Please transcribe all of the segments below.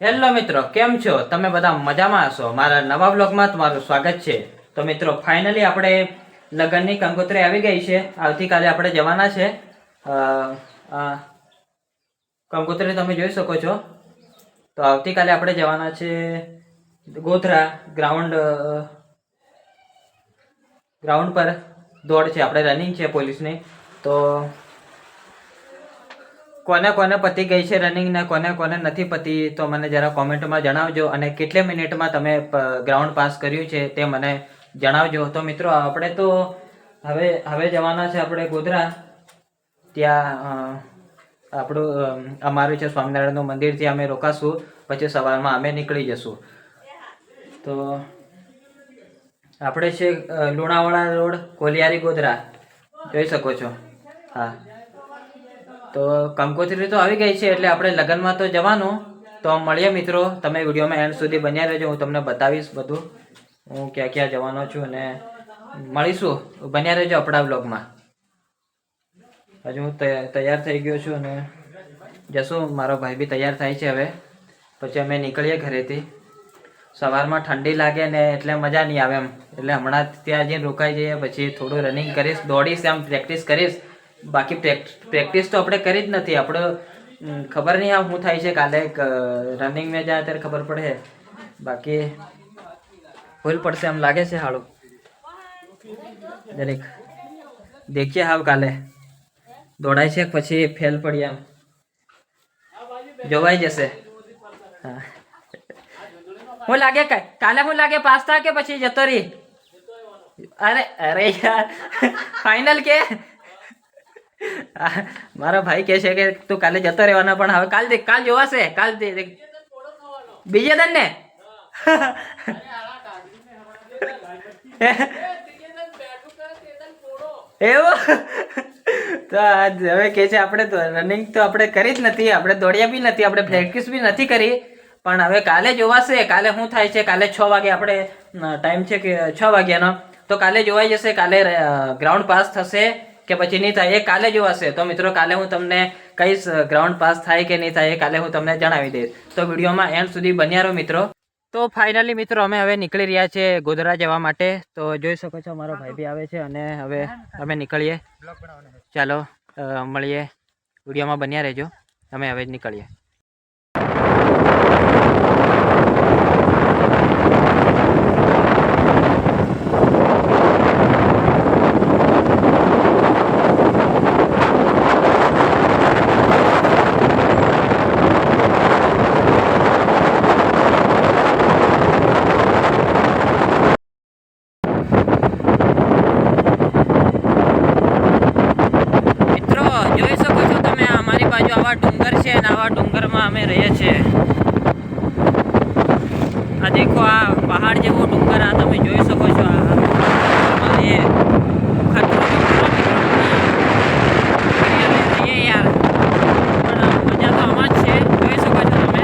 Hello મિત્રો, કેમ છો? તમે બધા મજામાં હશો? મારા નવા બ્લોગમાં તમારું સ્વાગત છે. તો મિત્રો, ફાઇનલી આપણે લગ્નની કંકોત્રી આવી ગઈ છે. આવતીકાલે આપણે જવાના છે. કંકોત્રી તમે જોઈ શકો છો. તો આવતીકાલે આપણે જવાના છે ગોધરા ગ્રાઉન્ડ પર. દોડ છે, આપણે રનિંગ છે પોલીસની. તો કોને કોને પતી ગઈ છે રનિંગ ને કોને કોને નથી પતી, તો મને જરા કોમેન્ટમાં જણાવજો. અને કેટલી મિનિટમાં તમે ગ્રાઉન્ડ પાસ કર્યું છે તે મને જણાવજો. તો મિત્રો, આપણે તો હવે જવાના છે આપણે ગોધરા. ત્યાં અમારું છે સ્વામિનારાયણનું મંદિર, ત્યાં અમે રોકાશું. પછી સવારમાં અમે નીકળી જશું. તો આપણે છે લુણાવાડા રોડ, કોલિયારી, ગોધરા. જોઈ શકો છો. હા, તો કંકોત્રી તો આવી ગઈ છે, એટલે આપણે લગ્નમાં તો જવાનું. તો મળીએ મિત્રો, તમે વિડીયોમાં એન્ડ સુધી બન્યા રહેજો. હું તમને બતાવીશ બધું, હું ક્યાં ક્યાં જવાનો છું, અને મળીશું. બન્યા રહેજો આપણા બ્લોગમાં. હજુ હું તૈયાર થઈ ગયો છું અને જશું. મારો ભાઈ બી તૈયાર થાય છે હવે. પછી અમે નીકળીએ ઘરેથી. સવારમાં ઠંડી લાગે ને એટલે મજા નહીં આવે એમ, એટલે હમણાં ત્યાં જઈને રોકાઈ જઈએ. પછી થોડું રનિંગ કરીશ, દોડીશ, એમ પ્રેક્ટિસ કરીશ. બાકી પ્રેક્ટિસ તો આપણે કરી જ નથી. આપણે ખબર નહીં આમ શું થાય છે. કાલે રનિંગ મેં જાય ત્યારે ખબર પડે. બાકી ભૂલ પડશે એમ લાગે છે. હાળું જરીક દેખીએ હાવ કાલે દોડાય છે પછી ફેલ પડી એમ જોવાઈ જશે. હા, હું લાગે કાલે હું લાગે પાસ થા કે પછી જતો રહી? અરે અરે યાર, ફાઇનલ કે મારો ભાઈ કહે છે કે તું કાલે જતો રહેવાના, પણ હવે કાલ જોવાશે. કાલ બીજે દન ને એવું તો હવે કે છે આપણે તો રનિંગ તો આપણે કરી જ નથી, આપણે દોડ્યા બી નથી, આપણે પ્રેક્ટિસ બી નથી કરી. પણ હવે કાલે જોવાશે. કાલે શું થાય છે. કાલે 6 વાગે આપણે ટાઈમ છે કે 6 વાગ્યાનો, તો કાલે જોવાઈ જશે. કાલે ગ્રાઉન્ડ પાસ થશે કે પછી નહીં થાય, એ કાલે જોવાશે. તો મિત્રો, કાલે હું તમને કહીશ ગ્રાઉન્ડ પાસ થાય કે નહીં થાય, એ કાલે હું તમને જણાવી દઈશ. તો વિડીયોમાં એન્ડ સુધી બન્યા રહો મિત્રો. તો ફાઇનલી મિત્રો, અમે હવે નીકળી રહ્યા છે ગોધરા જવા માટે. તો જોઈ શકો છો મારો ભાઈ બી આવે છે, અને હવે અમે નીકળીએ. ચાલો મળીએ, વિડીયોમાં બન્યા રહેજો. અમે હવે જ નીકળીએ. ડુંગર છે અને આવા ડુંગરમાં અમે રહીએ છીએ. આ દેખો, આ પહાડ જેવો ડુંગર, આ તમે જોઈ શકો છો. એ ખતરો યાર, પણ મજા તો આમાં જ છે. જોઈ શકો છો તમે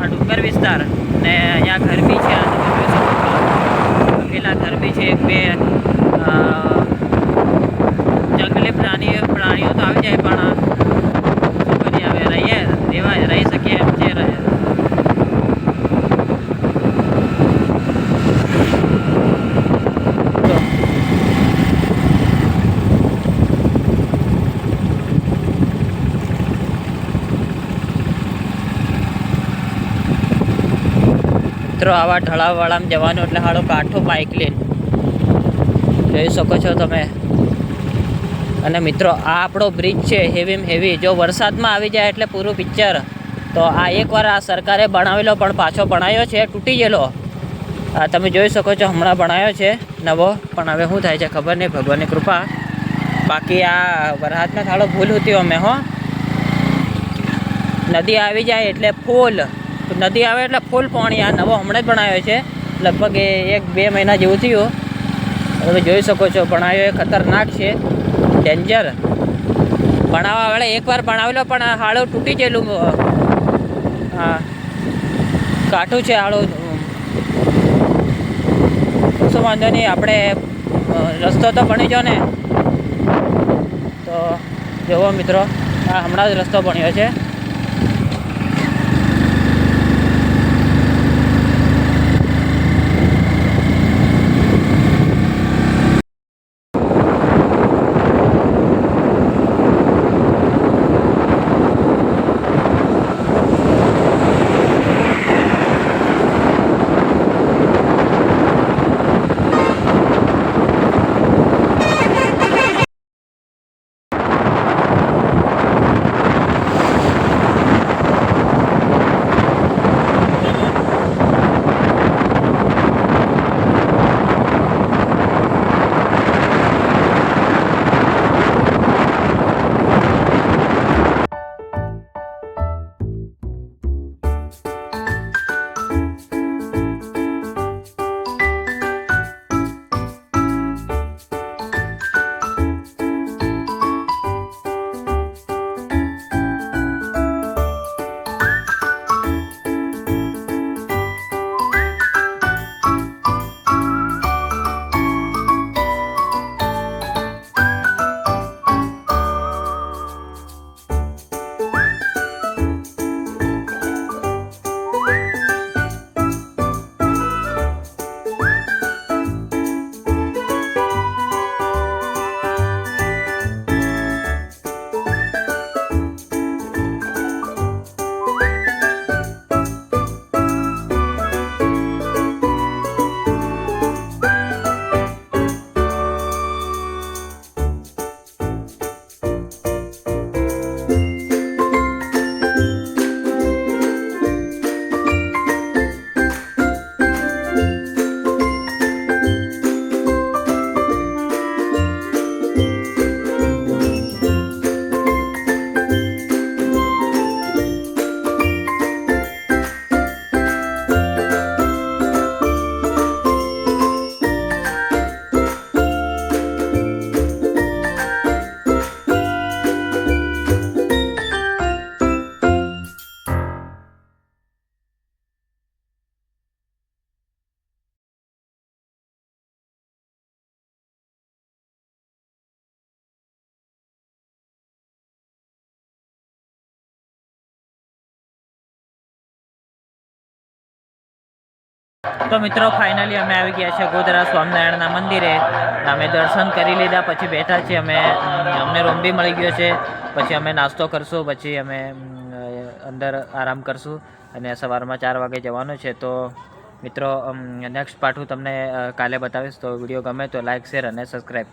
આ ડુંગર વિસ્તાર. ને અહીંયા ઘર બી છે, આ તમે જોઈ શકો છો. પેલા ઘર બી છે. 1-2 જંગલી પ્રાણીઓ તો આવી જાય, પણ શું કરીએ હવે, રહી શકીએ એમ છે. મિત્રો, આવા ઢળાવવાળામાં જવાનું એટલે હાડો કાઠું બાઇક લઈને જોઈ શકો છો તમે. અને મિત્રો, આ આપણો બ્રિજ છે હેવીમાં હેવી. જો વરસાદમાં આવી જાય એટલે પૂરું પિક્ચર. તો આ એકવાર આ સરકારે બનાવેલો, પણ પાછો બનાવ્યો છે, તૂટી ગયેલો. આ તમે જોઈ શકો છો, હમણાં બનાવ્યો છે નવો. પણ હવે શું થાય છે ખબર નહીં, ભગવાનની કૃપા. બાકી આ વરસાદમાં થોડો ભૂલ હતી અમે નદી આવી જાય એટલે ફૂલ, નદી આવે એટલે ફૂલ પાણી. આ નવો હમણાં જ બનાવ્યો છે, લગભગ 1-2 મહિના જેવું થયું. તમે જોઈ શકો છો, બનાવ્યો એ ખતરનાક છે, ડેન્જર. બનાવવા વાળા એકવાર બનાવેલો, પણ હાળો તૂટી ગયેલું. હા, કાઠું છે હાળો. શું વાંધો નહીં, આપણે રસ્તો તો બની ગયો ને. તો જુઓ મિત્રો, હમણાં જ રસ્તો બન્યો છે. તો મિત્રો ફાઇનલી અમે આવી ગયા છે ગોધરા સ્વામિનારાયણના મંદિરે. અમે દર્શન કરી લીધા, પછી બેઠા છીએ અમે. અમને રૂમ બી મળી ગયો છે. પછી અમે નાસ્તો કરશું, પછી અમે અંદર આરામ કરશું અને સવારમાં 4 વાગે જવાનું છે. તો મિત્રો નેક્સ્ટ પાર્ટ હું તમને કાલે બતાવીશ. તો વિડીયો ગમે તો લાઇક, શેર અને સબસ્ક્રાઈબ.